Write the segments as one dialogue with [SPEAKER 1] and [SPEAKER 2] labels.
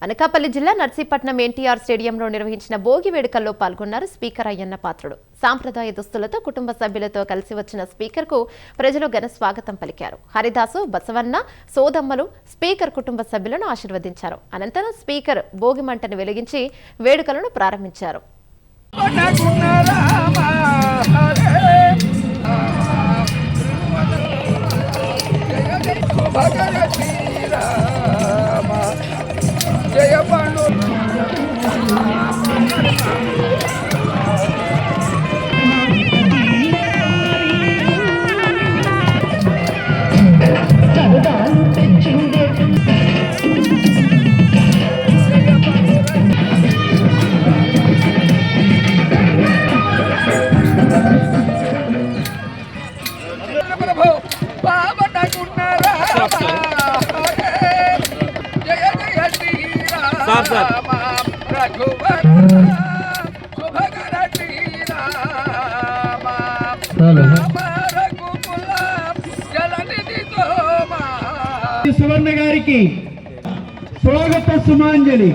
[SPEAKER 1] అనకాపల్లి జిల్లా నర్సీపట్నం ఎన్టీఆర్ స్టేడియంలో నిర్వహించిన భోగి వేడుకల్లో పాల్గొన్నారు స్పీకర్ అయ్యన్న పాత్రుడు. సాంప్రదాయ దుస్తులతో కుటుంబ సభ్యులతో కలిసి వచ్చిన స్పీకర్కు ప్రజలు ఘన స్వాగతం పలికారు. హరిదాసు, బసవన్న, సోదమ్మలు స్పీకర్ కుటుంబ సభ్యులను ఆశీర్వదించారు. అనంతరం స్పీకర్ భోగి మంటను వెలిగించి వేడుకలను ప్రారంభించారు.
[SPEAKER 2] సువర్ణ గారికి స్వాగత సుమాంజలి.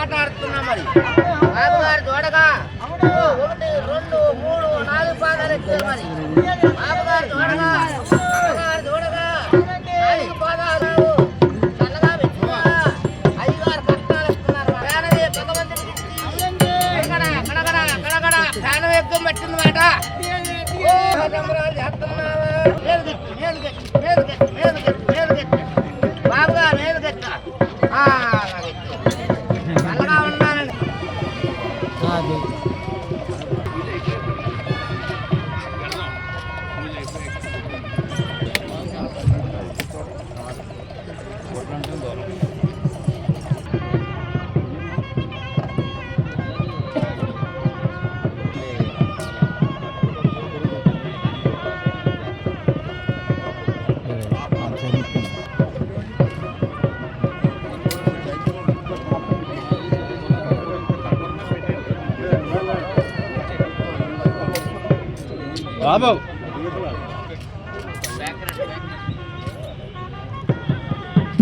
[SPEAKER 3] ఆట ఆడుతున్నాం మరి బాబుగారు చూడగా 1, 2, 3, 4 పాదాలు ఎక్కారు. మరి బాబుగారు చూడగా చూడగా 5 పాదాలు చల్లగా పెట్టుకున్నా 5 కష్టాలు ఇస్తున్నారు. కడగడ ఫ్యాన్ ఎక్కువ పెట్టింది మాట బాబుగా మేలు గెట్ట చల్లగా ఉన్నానండి.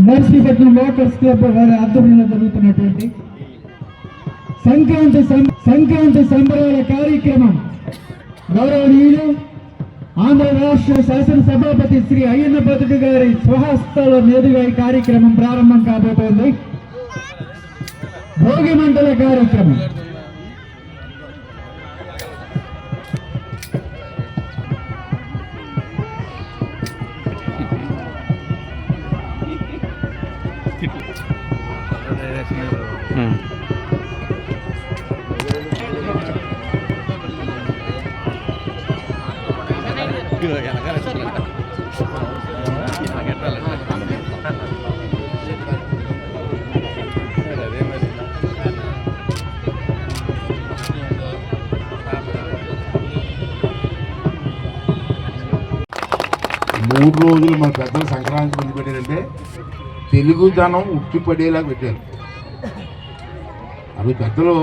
[SPEAKER 2] నర్సీపట్నం వాకర్స్ క్లబ్ వారి ఆధ్వర్యంలో జరుగుతున్నటువంటి సంక్రాంతి సంబరాల కార్యక్రమం గౌరవనీయులు ఆంధ్ర రాష్ట్ర శాసనసభాపతి శ్రీ అయ్యన్న పాత్రుడు గారి స్వహస్తాల మీదుగా ఈ కార్యక్రమం ప్రారంభం కాబోతోంది. భోగి మంటల కార్యక్రమం
[SPEAKER 4] మూడు రోజులు మన పెద్దలు సంక్రాంతి ముందు పెట్టారంటే తెలుగుదనం ఉట్టిపడేలాగా పెట్టారు. అవి పెద్దలు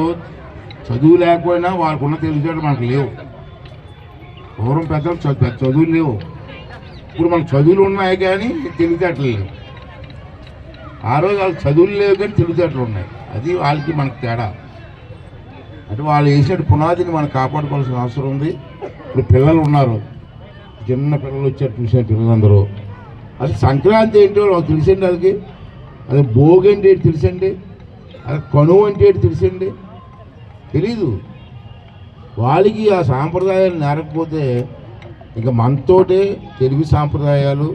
[SPEAKER 4] చదువు లేకపోయినా వాళ్ళకున్న తెలివితేటలు మనకు లేవు. పూర్వం పెద్దలు చదువులు లేవు, ఇప్పుడు మనకు చదువులు ఉన్నాయి కానీ తెలివితేటలు లేవు. ఆ రోజు వాళ్ళకి చదువులు లేవు కానీ తెలివితేటలు ఉన్నాయి. అది వాళ్ళకి మనకు తేడా. అంటే వాళ్ళు వేసినట్టు పునాదిని మనం కాపాడుకోవాల్సిన అవసరం ఉంది. ఇప్పుడు పిల్లలు ఉన్నారు, చిన్న పిల్లలు వచ్చారు, చూసిన పిల్లలందరూ. అది సంక్రాంతి ఏంటో వాళ్ళకి తెలిసండి, వాళ్ళకి అది భోగి అంటే ఏంటి తెలుసండి, అది కనువు అంటే ఏంటి తెలుసండి, తెలీదు. వాళ్ళకి ఆ సాంప్రదాయాలు నేరకపోతే ఇక మనతోటే తెలుగు సాంప్రదాయాలు,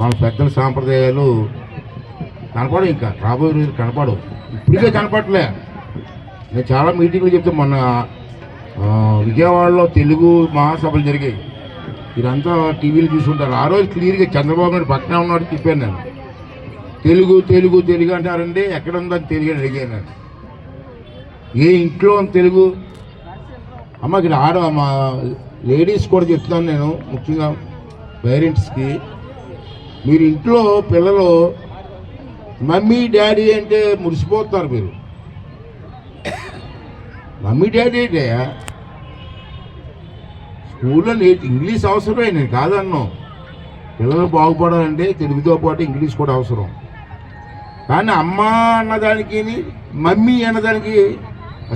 [SPEAKER 4] మన పెద్దల సాంప్రదాయాలు కనపడవు. ఇంకా రాబోయే రోజులు కనపడవు. ఇప్పటికే కనపడలే. నేను చాలా మీటింగ్లు చెప్తే మొన్న విజయవాడలో తెలుగు మహాసభలు జరిగాయి. మీరంతా టీవీలు చూసుకుంటారు. ఆ రోజు క్లియర్గా చంద్రబాబు నాయుడు పక్కన ఉన్నాడు చెప్పాను నేను. తెలుగు తెలుగు తెలుగు అంటారంటే ఎక్కడ ఉందని తెలుగు అని అడిగాను నేను. ఏ ఇంట్లో తెలుగు అమ్మ ఇక్కడ మా లేడీస్ కూడా చెప్తాను నేను, ముఖ్యంగా పేరెంట్స్కి, మీరు ఇంట్లో పిల్లలు మమ్మీ డాడీ అంటే మురిసిపోతున్నారు. మీరు మమ్మీ డాడీ అంటే స్కూల్లో ఇంగ్లీష్ అవసరమే, నేను కాదన్నాను. పిల్లలు బాగుపడాలంటే తెలుగుతో పాటు ఇంగ్లీష్ కూడా అవసరం. కానీ అమ్మ అన్నదానికి మమ్మీ అన్నదానికి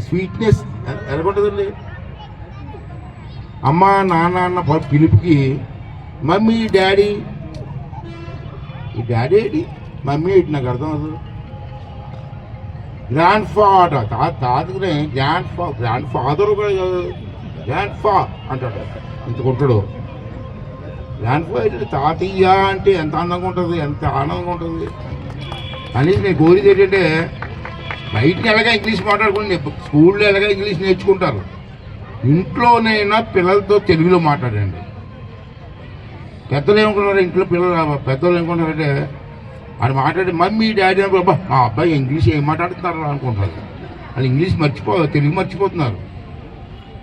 [SPEAKER 4] స్వీట్నెస్ ఎలాగుంటుందండి? అమ్మ నాన్న అన్న పిలుపుకి మమ్మీ డాడీ, ఈ డాడీ ఏంటి మమ్మీ ఏంటి నాకు అర్థం అవుతుంది. గ్రాండ్ ఫాదర్ తాతకి గ్రాండ్ ఫాదర్ గ్రాండ్ ఫా అంటాడు, ఇంతకుంటాడు. గ్రాండ్ ఫా ఏంటంటే తాతయ్య అంటే ఎంత అందంగా ఉంటుంది, ఎంత ఆనందంగా ఉంటుంది. అనేది నేను కోరిది ఏంటంటే బయటకి ఎలాగా ఇంగ్లీష్ మాట్లాడుకుంటే స్కూల్లో ఎలాగా ఇంగ్లీష్ నేర్చుకుంటారు, ఇంట్లోనైనా పిల్లలతో తెలుగులో మాట్లాడండి. పెద్దలు ఏమనుకుంటున్నారు, ఇంట్లో పిల్లలు పెద్దలు ఏమనుకుంటారంటే అది మాట్లాడి మమ్మీ డాడీ అని మా అబ్బాయి ఇంగ్లీష్ ఏం మాట్లాడుతున్నారు అనుకుంటారు. వాళ్ళు ఇంగ్లీష్ తెలుగు మర్చిపోతున్నారు.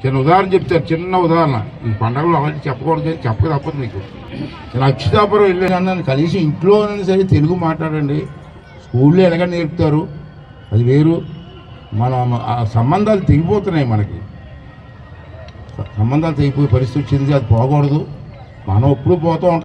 [SPEAKER 4] చిన్న ఉదాహరణ చెప్తారు, చిన్న ఉదాహరణ. ఈ పండుగలో అలాంటి చెప్పకూడదు, చెప్పక తప్పదు. మీకు నేను అచ్యుతాపురం వెళ్ళాను, కనీసం ఇంట్లోనైనా సరే తెలుగు మాట్లాడండి. స్కూల్లో ఎలాగ నేర్పుతారు అది వేరు. మన సంబంధాలు తెగిపోతున్నాయి, మనకి సంబంధాలు తెగిపోయే పరిస్థితి వచ్చింది. అది పోకూడదు. మనం ఎప్పుడు పోతూ ఉంటాం.